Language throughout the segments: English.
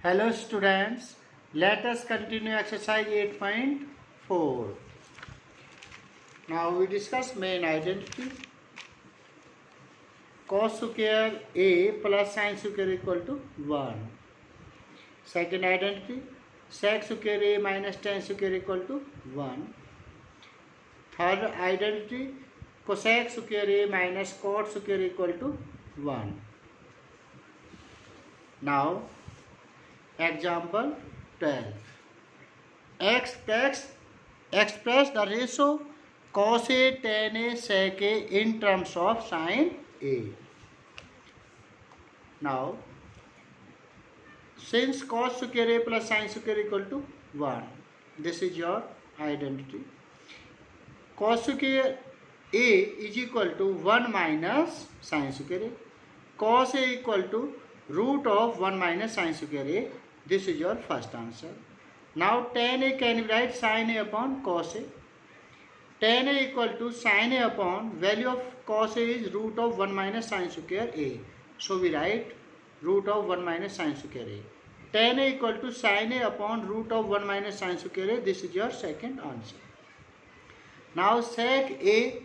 Hello students, let us continue exercise 8.4. Now we discuss main identity. Cos square A plus sin square equal to 1. Second identity, sec square A minus tan square equal to 1. Third identity, cosec square A minus cot square equal to 1. Now example 12. Express the ratio cos A tan A sec A in terms of sin A. Now, since cos square A plus sin square equal to 1, this is your identity. Cos square A is equal to 1 minus sin square A. Cos A equal to root of 1 minus sin square A. This is your first answer. Now tan A can be write sin A upon cos A. Tan A equal to sin A upon value of cos A is root of 1 minus sin square A. So we write root of 1 minus sin square A. Tan A equal to sin A upon root of 1 minus sin square A. This is your second answer. Now sec A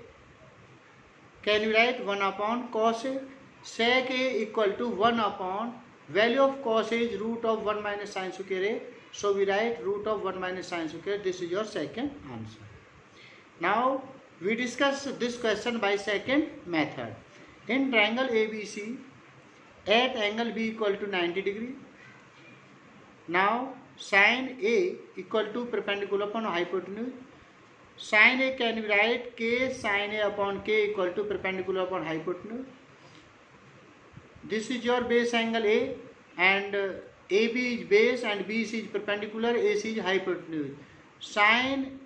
can we write 1 upon cos A. Sec A equal to 1 upon value of cos A is root of 1 minus sin square A. So we write root of 1 minus sin square. This is your second answer. Now we discuss this question by second method. In triangle ABC, at angle B equal to 90 degree. Now sin A equal to perpendicular upon hypotenuse. Sin A can be write k sin A upon k equal to perpendicular upon hypotenuse. This is your base angle A, and AB is base and BC is perpendicular, AC is hypotenuse. Sin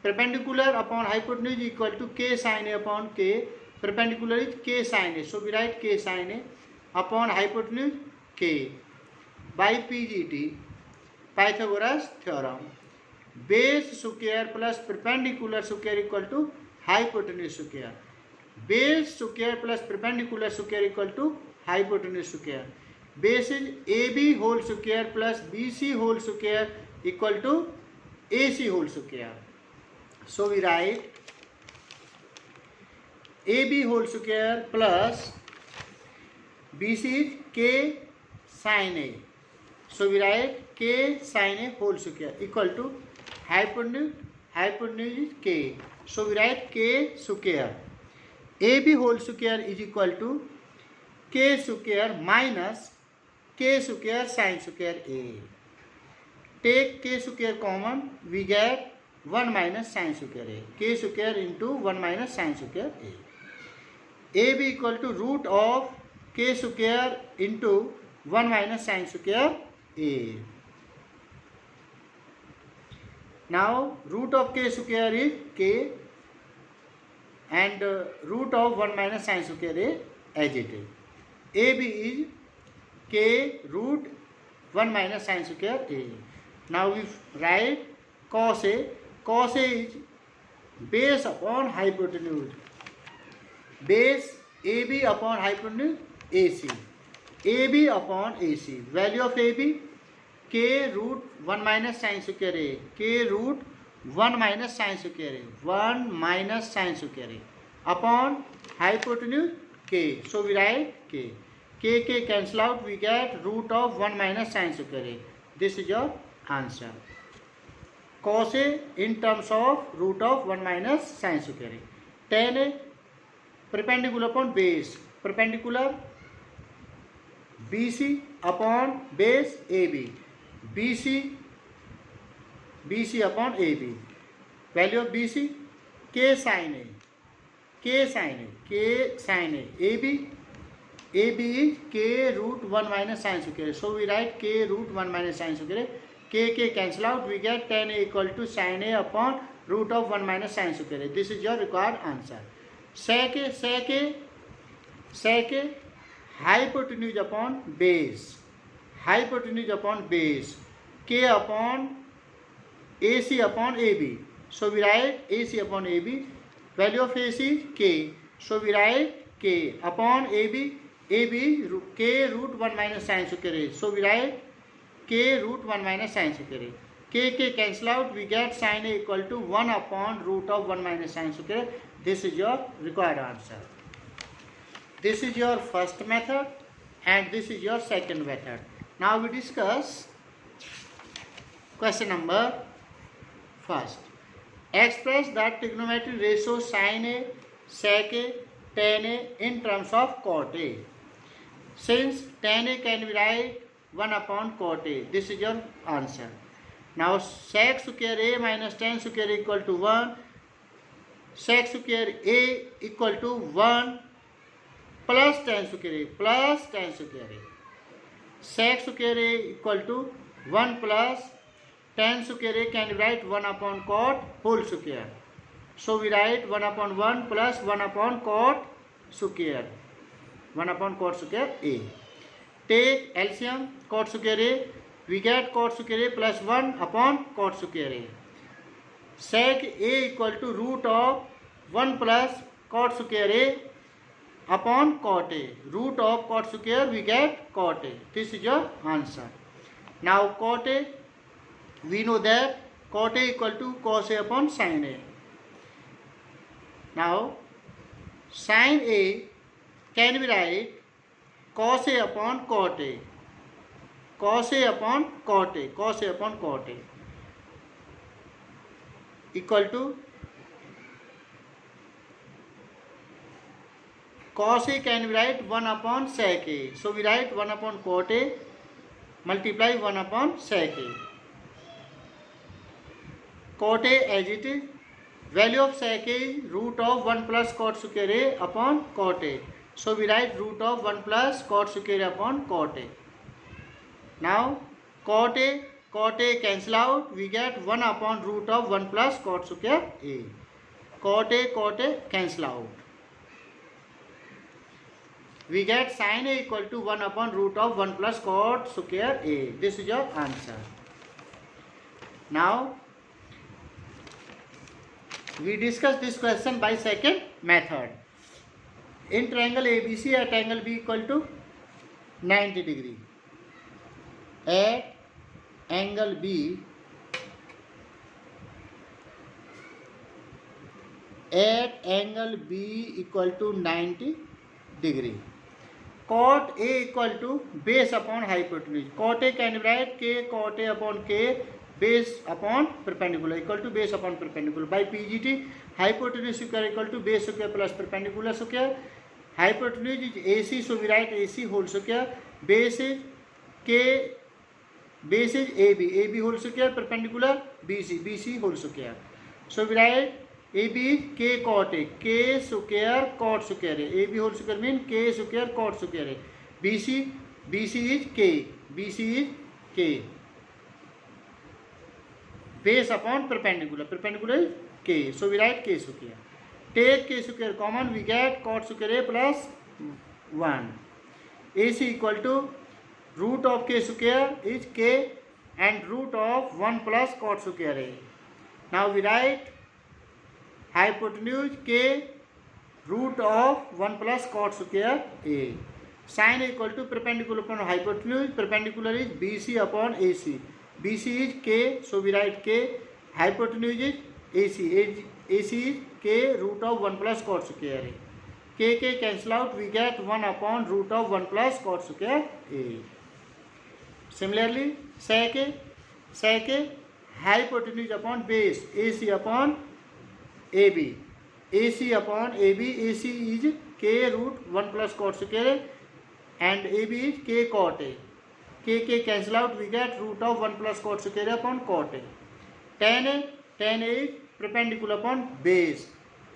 perpendicular upon hypotenuse equal to k sin A upon k. Perpendicular is k sin A. So we write k sin A upon hypotenuse k. By PGT, Pythagoras theorem. Base square plus perpendicular square equal to hypotenuse square. Base square plus perpendicular square equal to hypotenuse square. Base is AB whole square plus BC whole square equal to AC whole square. So we write AB whole square plus BC is k sin A. So we write k sin A whole square equal to hypotenuse is k. So we write k square. AB whole square is equal to k square minus k square sin square A. Take k square common, we get 1 minus sin square A. K square into 1 minus sin square A. AB equal to root of k square into 1 minus sin square A. Now root of k square is k, and root of 1 minus sin square A as it is. AB is k root 1 minus sin square A. Now we write cos A. Cos A is base upon hypotenuse. Base AB upon hypotenuse AC. AB upon AC. Value of AB k root 1 minus sin square A. K root 1 minus sin square A. 1 minus sin square A upon hypotenuse k. So we write k. K cancel out. We get root of 1 minus sin square A. This is your answer. Cos A in terms of root of 1 minus sin square A. Tan A perpendicular upon base. Perpendicular BC upon base AB. BC upon AB. Value of BC k sin A. K sin A. K sin A. AB is k root 1 minus sin square A. So we write k root 1 minus sin square A. K cancel out. We get tan A equal to sin A upon root of 1 minus sin square A. This is your required answer. Sec A hypotenuse upon base. Hypotenuse upon base. K upon AC upon AB. So we write AC upon AB. Value of AC is k. So we write k upon AB. AB k root 1 minus sin square A. So we write k root 1 minus sin square A. K cancel out, we get sin A equal to 1 upon root of 1 minus sin square A. This is your required answer. This is your first method and this is your second method. Now we discuss question number first. Express the trigonometric ratio sin A, sec A, tan A in terms of cot A. Since tan A can be write 1 upon cot A, this is your answer. Now sec square A minus tan square A equal to 1. Sec square A equal to 1 plus tan square A plus tan square A. Sec square A equal to 1 plus tan square A can be write 1 upon cot whole square. So we write 1 upon 1 plus 1 upon cot square. 1 upon cot square A. Take LCM cot square A. We get cot square A plus 1 upon cot square A. Sec A equal to root of 1 plus cot square A upon cot A. Root of cot square we get cot A. This is your answer. Now cot A, we know that cot A equal to cos A upon sin A. Now sin A can be write cos A upon cot A. Cos A upon cot A. Cos A upon cot A equal to cos A can be write 1 upon sec A. So we write 1 upon cot A multiply 1 upon sec A. Cot A as it is. Value of sec A is root of 1 plus cot square A upon cot A. So we write root of 1 plus cot square A upon cot A. Now cot A cancel out. We get 1 upon root of 1 plus cot square A. Cot A cancel out. We get sin A equal to 1 upon root of 1 plus cot square A. This is your answer. Now we discuss this question by second method. In triangle ABC at angle B equal to 90 degree. At angle B equal to 90 degree. Cot A equal to base upon hypotenuse. Cot A can write k cot A upon k base upon perpendicular equal to base upon perpendicular. By PGT, hypotenuse square equal to base square plus perpendicular square. Hypotenuse is AC, so we write AC whole square. Base is k, base is AB whole square, perpendicular BC whole square. So we write AB is k cot A, k square cot square A. AB whole square means k square cot square A. BC is k. Base upon perpendicular is k. So we write k square. Take k square common, we get cot square A plus 1. AC equal to root of k square is k and root of 1 plus cot square A. Now we write hypotenuse k root of 1 plus cot square A. Sin A equal to perpendicular upon hypotenuse. Perpendicular is BC upon AC. BC is k, so we write k. Hypotenuse is AC. AC is k root of 1 plus cot square A. K cancel out, we get 1 upon root of 1 plus cot square A. Similarly, sec A hypotenuse upon base, AC upon AB. AC upon AB, AC is k root 1 plus cot square A and AB is k cot A. K cancel out, we get root of 1 plus cot square A upon cot A. Tan A is perpendicular upon base,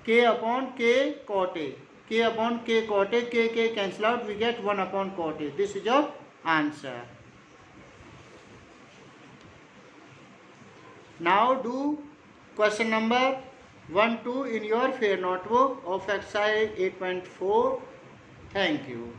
k upon k cot A. K upon k cot A, k cancel out, we get 1 upon cot A. This is your answer. Now do question number 1, 2 in your fair notebook of exercise 8.4. Thank you.